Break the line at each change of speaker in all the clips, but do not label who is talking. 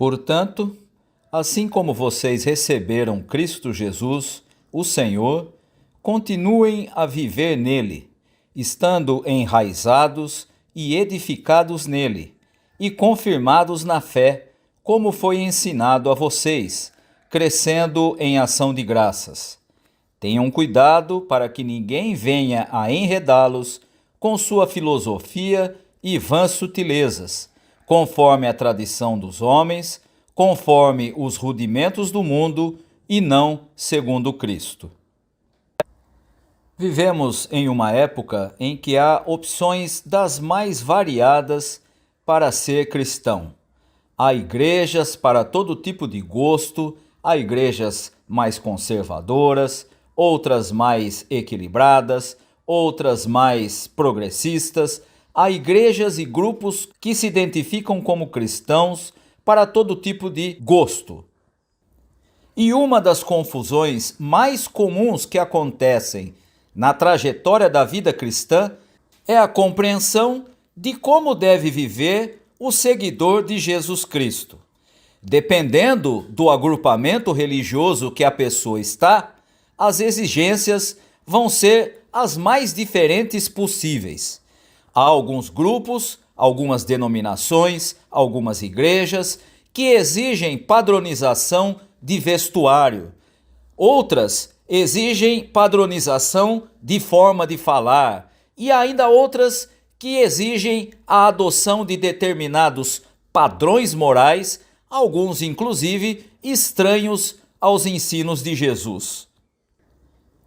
Portanto, assim como vocês receberam Cristo Jesus, o Senhor, continuem a viver nele, estando enraizados e edificados nele, e confirmados na fé, como foi ensinado a vocês, crescendo em ação de graças. Tenham cuidado para que ninguém venha a enredá-los com sua filosofia e vãs sutilezas, conforme a tradição dos homens, conforme os rudimentos do mundo e não segundo Cristo. Vivemos em uma época em que há opções das mais variadas para ser cristão. Há igrejas para todo tipo de gosto, há igrejas mais conservadoras, outras mais equilibradas, outras mais progressistas. Há igrejas e grupos que se identificam como cristãos para todo tipo de gosto. E uma das confusões mais comuns que acontecem na trajetória da vida cristã é a compreensão de como deve viver o seguidor de Jesus Cristo. Dependendo do agrupamento religioso que a pessoa está, as exigências vão ser as mais diferentes possíveis. Há alguns grupos, algumas denominações, algumas igrejas que exigem padronização de vestuário. Outras exigem padronização de forma de falar. E ainda outras que exigem a adoção de determinados padrões morais, alguns inclusive estranhos aos ensinos de Jesus.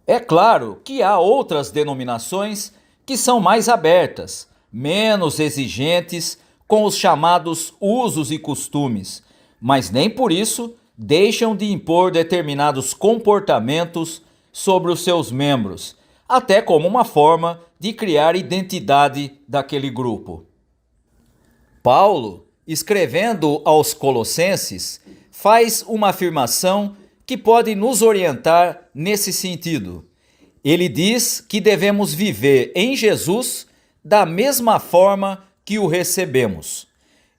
É claro que há outras denominações que são mais abertas, menos exigentes com os chamados usos e costumes, mas nem por isso deixam de impor determinados comportamentos sobre os seus membros, até como uma forma de criar identidade daquele grupo. Paulo, escrevendo aos Colossenses, faz uma afirmação que pode nos orientar nesse sentido. Ele diz que devemos viver em Jesus da mesma forma que o recebemos.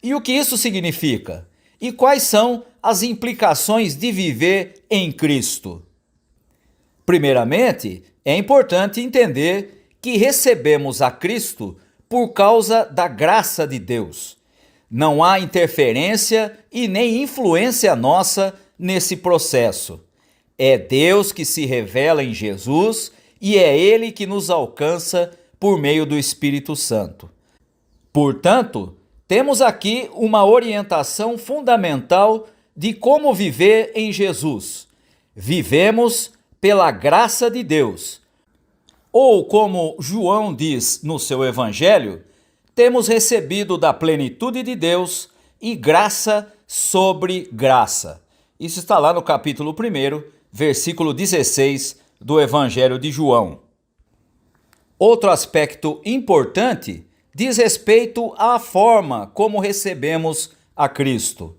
E o que isso significa? E quais são as implicações de viver em Cristo? Primeiramente, é importante entender que recebemos a Cristo por causa da graça de Deus. Não há interferência e nem influência nossa nesse processo. É Deus que se revela em Jesus e é Ele que nos alcança por meio do Espírito Santo. Portanto, temos aqui uma orientação fundamental de como viver em Jesus. Vivemos pela graça de Deus. Ou, como João diz no seu Evangelho, temos recebido da plenitude de Deus e graça sobre graça. Isso está lá no capítulo 1, versículo 16 do Evangelho de João. Outro aspecto importante diz respeito à forma como recebemos a Cristo.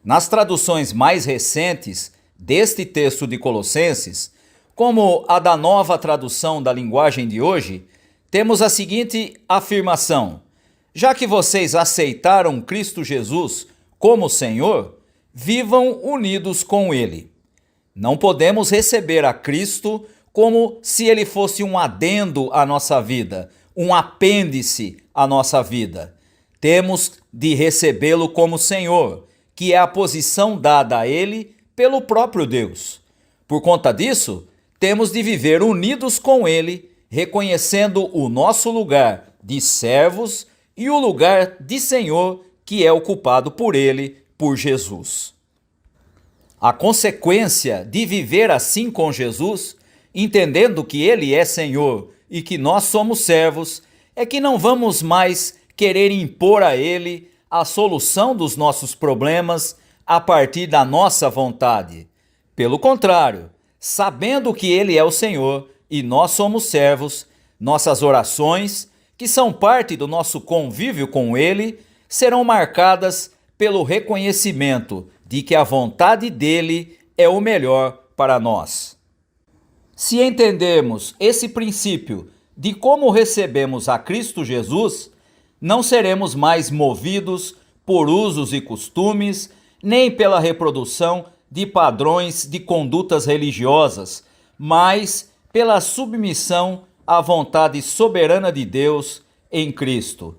Nas traduções mais recentes deste texto de Colossenses, como a da Nova Tradução da Linguagem de hoje, temos a seguinte afirmação: já que vocês aceitaram Cristo Jesus como Senhor, vivam unidos com Ele. Não podemos receber a Cristo como se Ele fosse um adendo à nossa vida, um apêndice à nossa vida. Temos de recebê-lo como Senhor, que é a posição dada a Ele pelo próprio Deus. Por conta disso, temos de viver unidos com Ele, reconhecendo o nosso lugar de servos e o lugar de Senhor que é ocupado por Ele, por Jesus. A consequência de viver assim com Jesus, entendendo que Ele é Senhor e que nós somos servos, é que não vamos mais querer impor a Ele a solução dos nossos problemas a partir da nossa vontade. Pelo contrário, sabendo que Ele é o Senhor e nós somos servos, nossas orações, que são parte do nosso convívio com Ele, serão marcadas pelo reconhecimento de que a vontade dEle é o melhor para nós. Se entendermos esse princípio de como recebemos a Cristo Jesus, não seremos mais movidos por usos e costumes nem pela reprodução de padrões de condutas religiosas, mas pela submissão à vontade soberana de Deus em Cristo.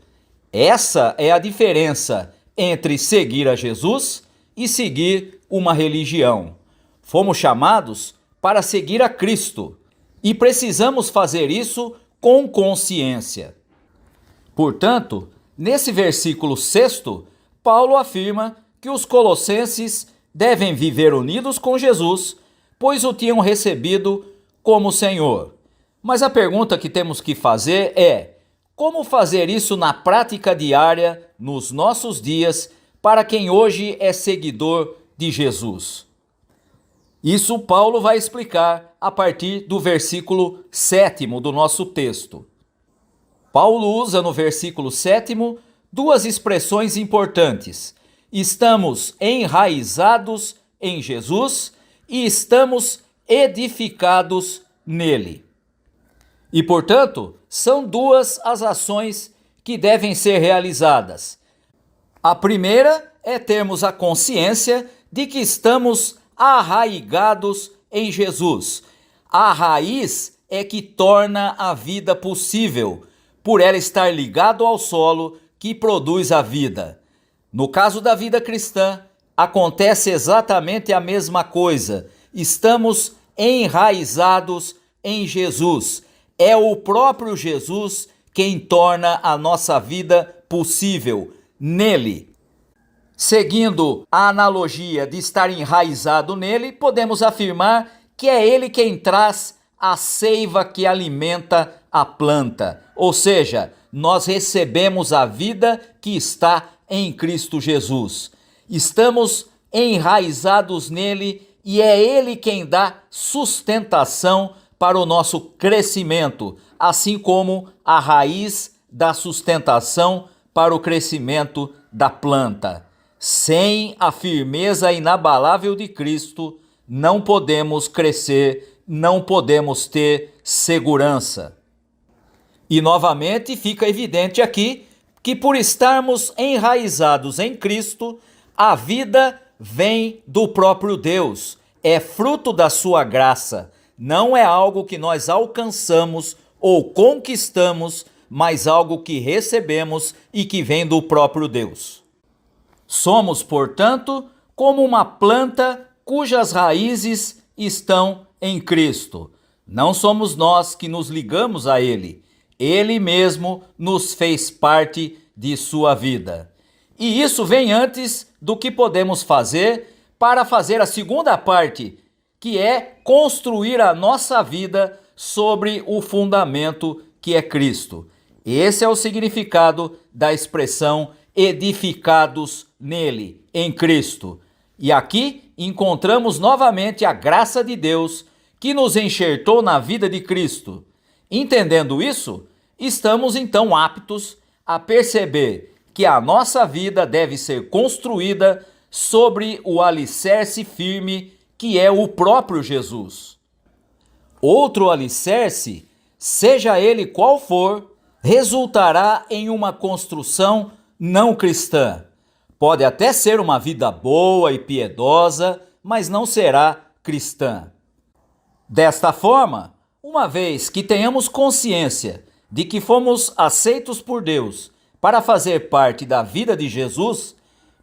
Essa é a diferença entre seguir a Jesus e seguir uma religião. Fomos chamados para seguir a Cristo e precisamos fazer isso com consciência. Portanto, nesse versículo 6, Paulo afirma que os colossenses devem viver unidos com Jesus, pois o tinham recebido como Senhor. Mas a pergunta que temos que fazer é: como fazer isso na prática diária, nos nossos dias, para quem hoje é seguidor de Jesus? Isso Paulo vai explicar a partir do versículo 7 do nosso texto. Paulo usa no versículo 7 duas expressões importantes: estamos enraizados em Jesus e estamos edificados nele. E, portanto, são duas as ações que devem ser realizadas. A primeira é termos a consciência de que estamos arraigados em Jesus. A raiz é que torna a vida possível, por ela estar ligado ao solo que produz a vida. No caso da vida cristã, acontece exatamente a mesma coisa. Estamos enraizados em Jesus. É o próprio Jesus quem torna a nossa vida possível, nele. Seguindo a analogia de estar enraizado nele, podemos afirmar que é ele quem traz a seiva que alimenta a planta. Ou seja, nós recebemos a vida que está em Cristo Jesus. Estamos enraizados nele e é ele quem dá sustentação para o nosso crescimento, assim como a raiz dá sustentação para o crescimento da planta. Sem a firmeza inabalável de Cristo, não podemos crescer, não podemos ter segurança. E novamente fica evidente aqui que por estarmos enraizados em Cristo, a vida vem do próprio Deus, é fruto da sua graça, não é algo que nós alcançamos ou conquistamos, mas algo que recebemos e que vem do próprio Deus. Somos, portanto, como uma planta cujas raízes estão em Cristo. Não somos nós que nos ligamos a Ele. Ele mesmo nos fez parte de sua vida. E isso vem antes do que podemos fazer para fazer a segunda parte, que é construir a nossa vida sobre o fundamento que é Cristo. Esse é o significado da expressão edificados nele, em Cristo. E aqui encontramos novamente a graça de Deus que nos enxertou na vida de Cristo. Entendendo isso, estamos então aptos a perceber que a nossa vida deve ser construída sobre o alicerce firme que é o próprio Jesus. Outro alicerce, seja ele qual for, resultará em uma construção não cristã. Pode até ser uma vida boa e piedosa, mas não será cristã. Desta forma, uma vez que tenhamos consciência de que fomos aceitos por Deus para fazer parte da vida de Jesus,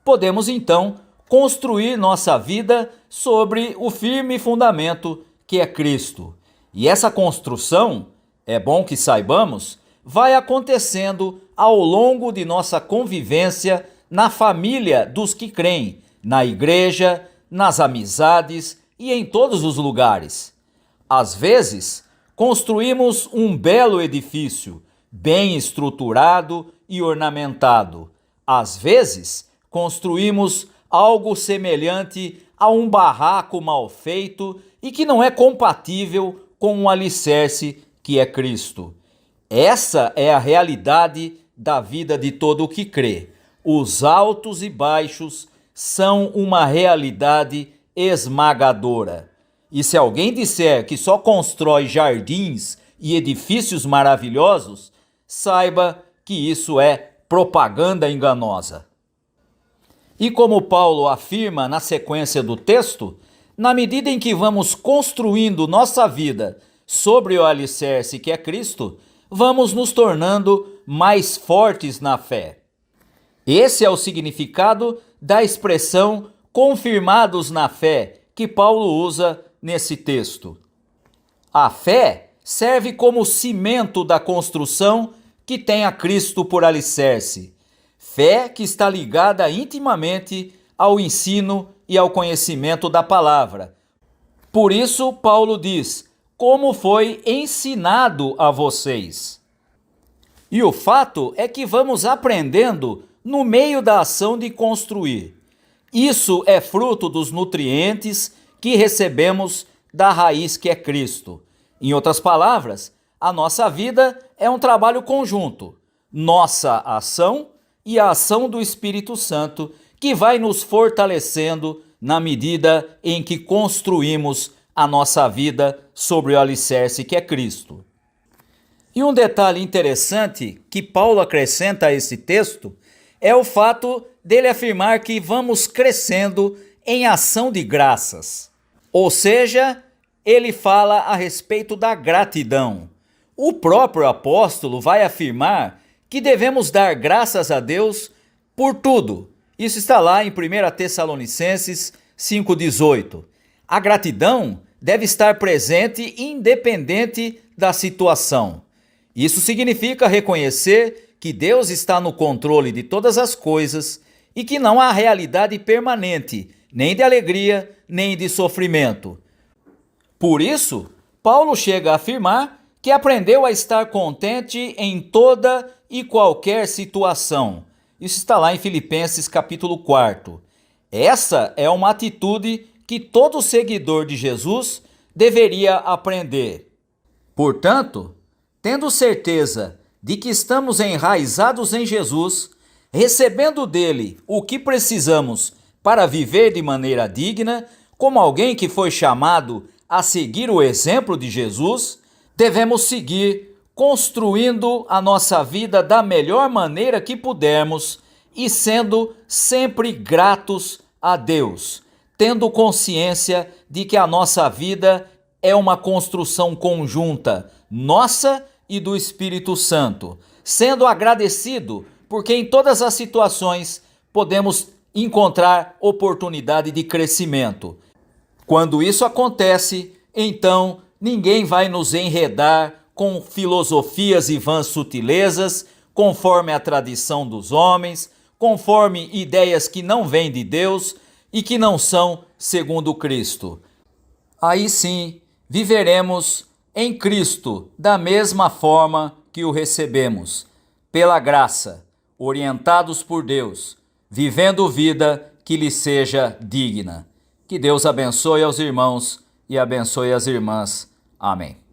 podemos então construir nossa vida sobre o firme fundamento que é Cristo. E essa construção, é bom que saibamos, vai acontecendo ao longo de nossa convivência na família dos que creem, na igreja, nas amizades e em todos os lugares. Às vezes, construímos um belo edifício, bem estruturado e ornamentado. Às vezes, construímos algo semelhante a um barraco mal feito e que não é compatível com o alicerce que é Cristo. Essa é a realidade da vida de todo o que crê. Os altos e baixos são uma realidade esmagadora. E se alguém disser que só constrói jardins e edifícios maravilhosos, saiba que isso é propaganda enganosa. E como Paulo afirma na sequência do texto, na medida em que vamos construindo nossa vida sobre o alicerce que é Cristo, vamos nos tornando mais fortes na fé. Esse é o significado da expressão confirmados na fé que Paulo usa nesse texto. A fé serve como cimento da construção que tem a Cristo por alicerce. Fé que está ligada intimamente ao ensino e ao conhecimento da palavra. Por isso, Paulo diz: como foi ensinado a vocês. E o fato é que vamos aprendendo no meio da ação de construir. Isso é fruto dos nutrientes que recebemos da raiz que é Cristo. Em outras palavras, a nossa vida é um trabalho conjunto. Nossa ação e a ação do Espírito Santo, que vai nos fortalecendo na medida em que construímos a nossa vida sobre o alicerce que é Cristo. E um detalhe interessante que Paulo acrescenta a esse texto é o fato dele afirmar que vamos crescendo em ação de graças. Ou seja, ele fala a respeito da gratidão. O próprio apóstolo vai afirmar que devemos dar graças a Deus por tudo. Isso está lá em 1 Tessalonicenses 5,18. A gratidão deve estar presente independente da situação. Isso significa reconhecer que Deus está no controle de todas as coisas e que não há realidade permanente, nem de alegria, nem de sofrimento. Por isso, Paulo chega a afirmar que aprendeu a estar contente em toda e qualquer situação. Isso está lá em Filipenses capítulo 4. Essa é uma atitude que todo seguidor de Jesus deveria aprender. Portanto, tendo certeza de que estamos enraizados em Jesus, recebendo dele o que precisamos para viver de maneira digna, como alguém que foi chamado a seguir o exemplo de Jesus, devemos seguir construindo a nossa vida da melhor maneira que pudermos e sendo sempre gratos a Deus, tendo consciência de que a nossa vida é uma construção conjunta, nossa e do Espírito Santo, sendo agradecido porque em todas as situações podemos encontrar oportunidade de crescimento. Quando isso acontece, então ninguém vai nos enredar com filosofias e vãs sutilezas, conforme a tradição dos homens, conforme ideias que não vêm de Deus e que não são segundo Cristo. Aí sim, viveremos em Cristo da mesma forma que o recebemos, pela graça, orientados por Deus, vivendo vida que lhe seja digna. Que Deus abençoe aos irmãos e abençoe as irmãs. Amém.